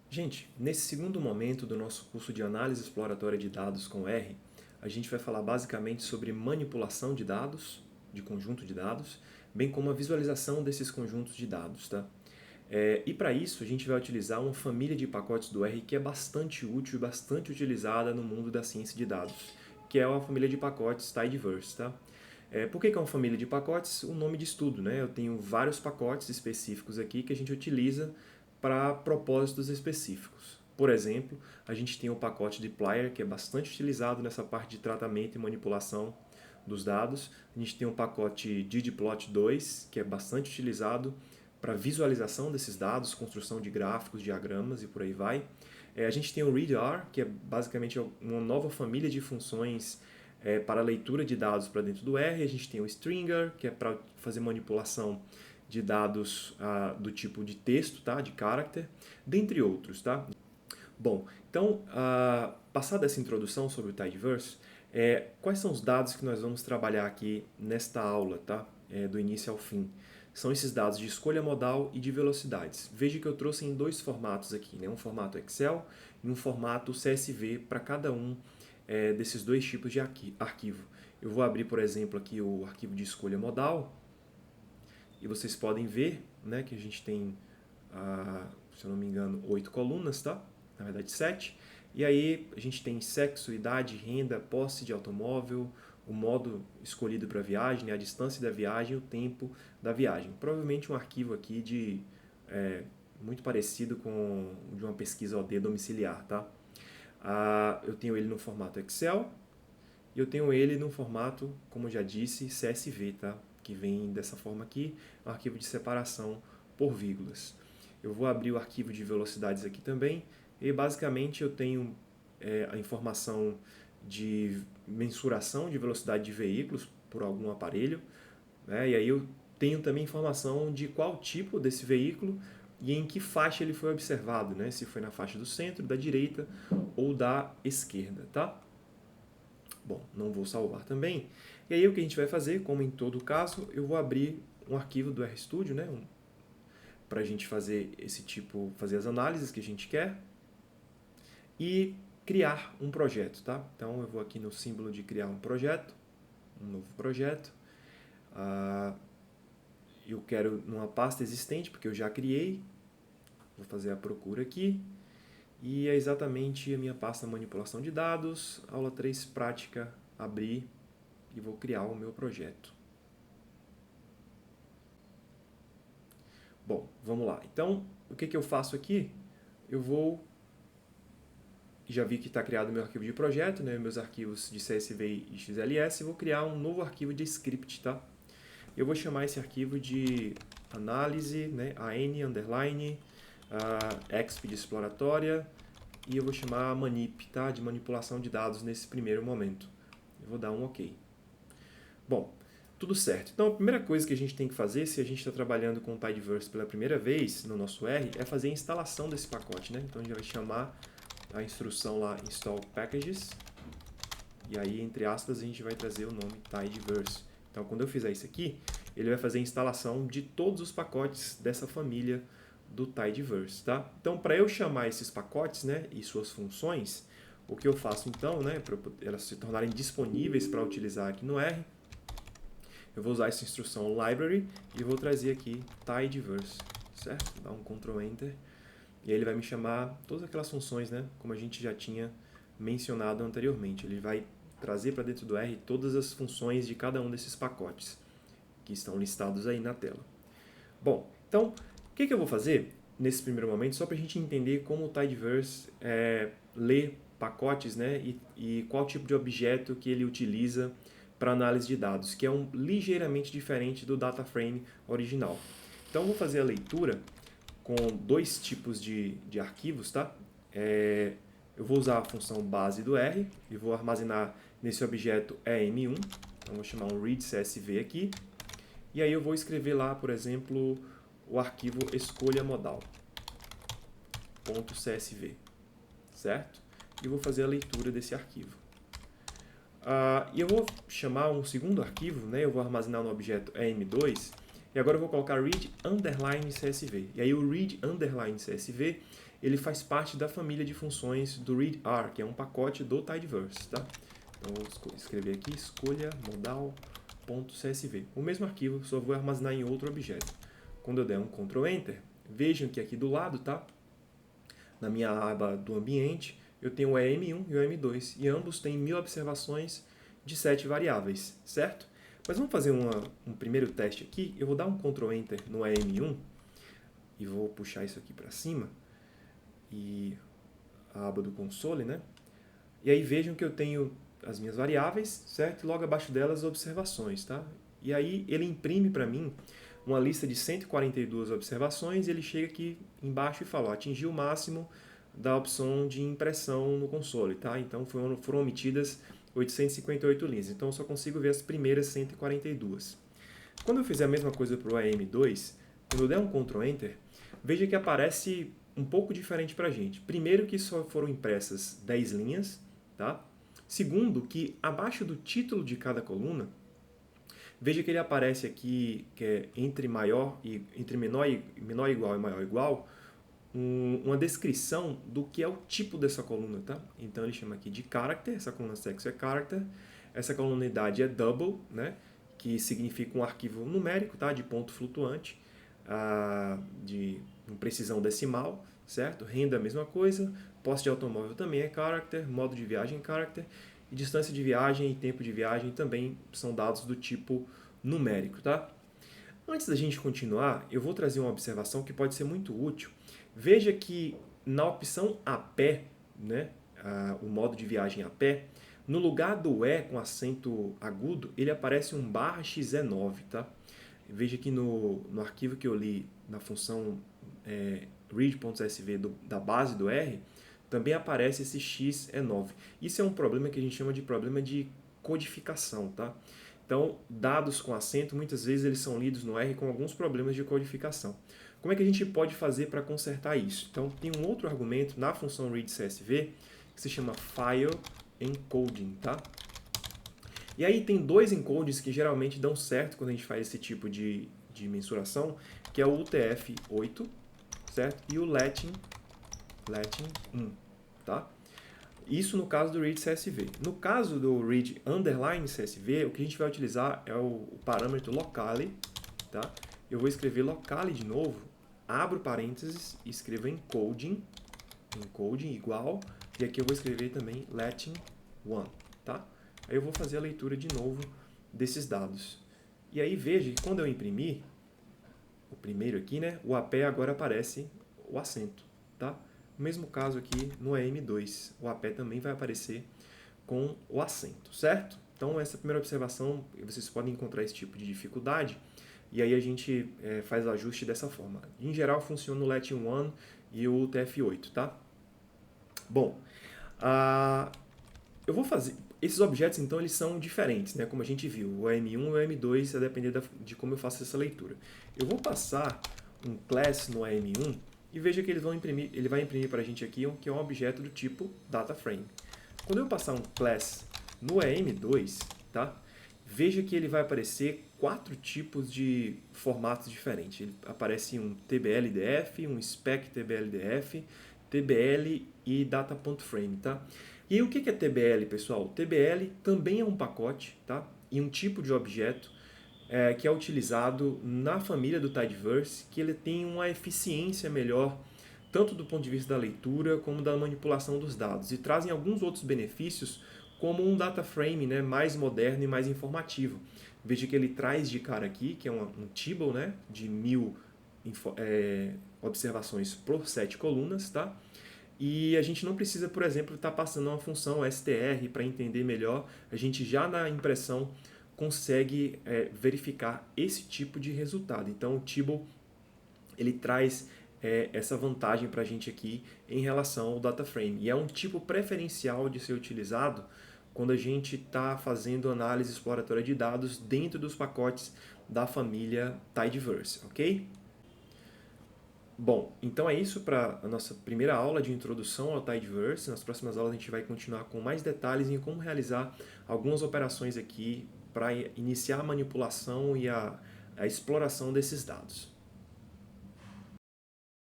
Gente, nesse segundo momento do nosso curso de análise exploratória de dados com R, a gente vai falar basicamente sobre manipulação de dados, de conjunto de dados, bem como a visualização desses conjuntos de dados, tá? E para isso a gente vai utilizar uma família de pacotes do R que é bastante útil e bastante utilizada no mundo da ciência de dados, que é a família de pacotes Tidyverse, tá? Por que é uma família de pacotes? O nome de estudo, né? Eu tenho vários pacotes específicos aqui que a gente utiliza para propósitos específicos. Por exemplo, a gente tem o pacote dplyr, que é bastante utilizado nessa parte de tratamento e manipulação dos dados. A gente tem o pacote ggplot2, que é bastante utilizado para visualização desses dados, construção de gráficos, diagramas e por aí vai. A gente tem o readr, que é basicamente uma nova família de funções para leitura de dados para dentro do R. A gente tem o stringer, que é para fazer manipulação de dados do tipo de texto, tá? De character, dentre outros, tá? Bom, então, passada essa introdução sobre o Tidyverse, quais são os dados que nós vamos trabalhar aqui nesta aula, tá? Do início ao fim? São esses dados de escolha modal e de velocidades. Veja que eu trouxe em dois formatos aqui, né? Um formato Excel e um formato CSV para cada um desses dois tipos de arquivo. Eu vou abrir, por exemplo, aqui o arquivo de escolha modal e vocês podem ver, né, que a gente tem, se eu não me engano, 8 colunas, tá? Na verdade 7. E aí a gente tem sexo, idade, renda, posse de automóvel, o modo escolhido para a viagem, né, a distância da viagem, o tempo da viagem. Provavelmente um arquivo aqui muito parecido com de uma pesquisa OD domiciliar, tá? Eu tenho ele no formato Excel e eu tenho ele no formato, como eu já disse, CSV, tá? Que vem dessa forma aqui, um arquivo de separação por vírgulas. Eu vou abrir o arquivo de velocidades aqui também e basicamente eu tenho a informação de mensuração de velocidade de veículos por algum aparelho, né? E aí eu tenho também informação de qual tipo desse veículo e em que faixa ele foi observado, né? Se foi na faixa do centro, da direita ou da esquerda, tá? Bom, não vou salvar também. E aí o que a gente vai fazer, como em todo caso, eu vou abrir um arquivo do RStudio, né? Para a gente fazer fazer as análises que a gente quer e criar um projeto, tá? Então eu vou aqui no símbolo de criar um projeto, um novo projeto. Eu quero numa pasta existente, porque eu já criei. Vou fazer a procura aqui. E é exatamente a minha pasta manipulação de dados, aula 3 prática, abrir e vou criar o meu projeto. Bom, vamos lá. Então, o que eu faço aqui? Eu vou... Já vi que está criado o meu arquivo de projeto, né, meus arquivos de CSV e XLS, e vou criar um novo arquivo de script, tá? Eu vou chamar esse arquivo de análise, né, AN, underline, exp de exploratória, e eu vou chamar manip, tá, de manipulação de dados nesse primeiro momento. Eu vou dar um OK. Bom, tudo certo. Então, a primeira coisa que a gente tem que fazer, se a gente está trabalhando com o Tidyverse pela primeira vez no nosso R, é fazer a instalação desse pacote, né? Então, a gente vai chamar a instrução lá install packages, e aí, entre aspas, a gente vai trazer o nome Tidyverse. Então, quando eu fizer isso aqui, ele vai fazer a instalação de todos os pacotes dessa família do Tidyverse, tá? Então, para eu chamar esses pacotes, né, e suas funções, o que eu faço então, né, para elas se tornarem disponíveis para utilizar aqui no R, eu vou usar essa instrução library e vou trazer aqui Tidyverse, certo? Vou dar um Ctrl Enter e aí ele vai me chamar todas aquelas funções, né, como a gente já tinha mencionado anteriormente. Ele vai trazer para dentro do R todas as funções de cada um desses pacotes que estão listados aí na tela. Bom, então, o que eu vou fazer nesse primeiro momento, só para a gente entender como o Tidyverse lê pacotes, né, e qual tipo de objeto que ele utiliza para análise de dados, que é ligeiramente diferente do data frame original. Então, eu vou fazer a leitura com dois tipos de arquivos, tá? Eu vou usar a função base do R e vou armazenar nesse objeto em1. Então, vou chamar um read CSV aqui. E aí eu vou escrever lá, por exemplo, o arquivo escolha modal .csv, certo? E vou fazer a leitura desse arquivo. E eu vou chamar um segundo arquivo, né? Eu vou armazenar no objeto em2 E agora eu vou colocar read underline CSV. E aí o read underline CSV, ele faz parte da família de funções do readr, que é um pacote do Tidyverse, tá? Então eu vou escrever aqui, escolha modal.csv. O mesmo arquivo, só vou armazenar em outro objeto. Quando eu der um Ctrl Enter, vejam que aqui do lado, tá? Na minha aba do ambiente, eu tenho o EM1 e o EM2, e ambos têm 1000 observações de 7 variáveis, certo? Mas vamos fazer um primeiro teste aqui. Eu vou dar um Ctrl Enter no EM1 e vou puxar isso aqui para cima, e a aba do console, né? E aí vejam que eu tenho as minhas variáveis, certo? E logo abaixo delas observações, tá? E aí ele imprime para mim uma lista de 142 observações, e ele chega aqui embaixo e fala, ó, atingiu o máximo da opção de impressão no console, tá? Então foram omitidas 858 linhas, então eu só consigo ver as primeiras 142. Quando eu fizer a mesma coisa para o AM2, quando eu der um Ctrl Enter, veja que aparece um pouco diferente para a gente. Primeiro que só foram impressas 10 linhas, tá? Segundo que abaixo do título de cada coluna, veja que ele aparece aqui, que é entre menor igual e maior igual, uma descrição do que é o tipo dessa coluna, tá? Então ele chama aqui de character, essa coluna sexo é character, essa coluna idade é double, né? Que significa um arquivo numérico, tá? De ponto flutuante, de precisão decimal, certo? Renda a mesma coisa, posse de automóvel também é character, modo de viagem é character, e distância de viagem e tempo de viagem também são dados do tipo numérico, tá? Antes da gente continuar, eu vou trazer uma observação que pode ser muito útil. Veja que na opção a pé, né, o modo de viagem a pé, no lugar do E com acento agudo, ele aparece um /xe9, tá? Veja que no arquivo que eu li na função read.csv da base do R, também aparece esse xe9. Isso é um problema que a gente chama de problema de codificação, tá? Então, dados com acento, muitas vezes eles são lidos no R com alguns problemas de codificação. Como é que a gente pode fazer para consertar isso? Então, tem um outro argumento na função read.csv que se chama file encoding, tá? E aí tem dois encodes que geralmente dão certo quando a gente faz esse tipo de mensuração, que é o UTF-8, certo? E o Latin 1, tá? Isso no caso do read.csv. No caso do read underline CSV, o que a gente vai utilizar é o parâmetro locale, tá? Eu vou escrever locale de novo, abro parênteses e escrevo encoding igual, e aqui eu vou escrever também Latin 1, tá? Aí eu vou fazer a leitura de novo desses dados. E aí veja que quando eu imprimir, o primeiro aqui, né, o AP agora aparece o acento, tá? O mesmo caso aqui no EM2, o AP também vai aparecer com o acento, certo? Então essa primeira observação, vocês podem encontrar esse tipo de dificuldade, e aí a gente faz o ajuste dessa forma. Em geral funciona o Latin 1 e o TF8, tá? Bom, eu vou fazer... Esses objetos, então, eles são diferentes, né? Como a gente viu, o EM1 e o EM2, a depender de como eu faço essa leitura. Eu vou passar um class no EM1 e veja que ele vai imprimir para a gente aqui que é um objeto do tipo DataFrame. Quando eu passar um class no EM2, tá? Veja que ele vai aparecer 4 tipos de formatos diferentes. Ele aparece um TBLDF, um spec TBLDF, TBL e data.frame, tá? E aí, o que é TBL, pessoal? TBL também é um pacote, tá? E um tipo de objeto que é utilizado na família do Tidyverse, que ele tem uma eficiência melhor, tanto do ponto de vista da leitura como da manipulação dos dados, e trazem alguns outros benefícios, como um data frame, né, mais moderno e mais informativo. Veja que ele traz de cara aqui, que é um table, né, de 1000 observações por 7 colunas, tá? E a gente não precisa, por exemplo, estar passando uma função str para entender melhor. A gente já na impressão consegue verificar esse tipo de resultado. Então o Table ele traz essa vantagem para a gente aqui em relação ao data frame. E é um tipo preferencial de ser utilizado quando a gente está fazendo análise exploratória de dados dentro dos pacotes da família Tidyverse, ok? Bom, então é isso para a nossa primeira aula de introdução ao Tidyverse. Nas próximas aulas a gente vai continuar com mais detalhes em como realizar algumas operações aqui para iniciar a manipulação e a a exploração desses dados.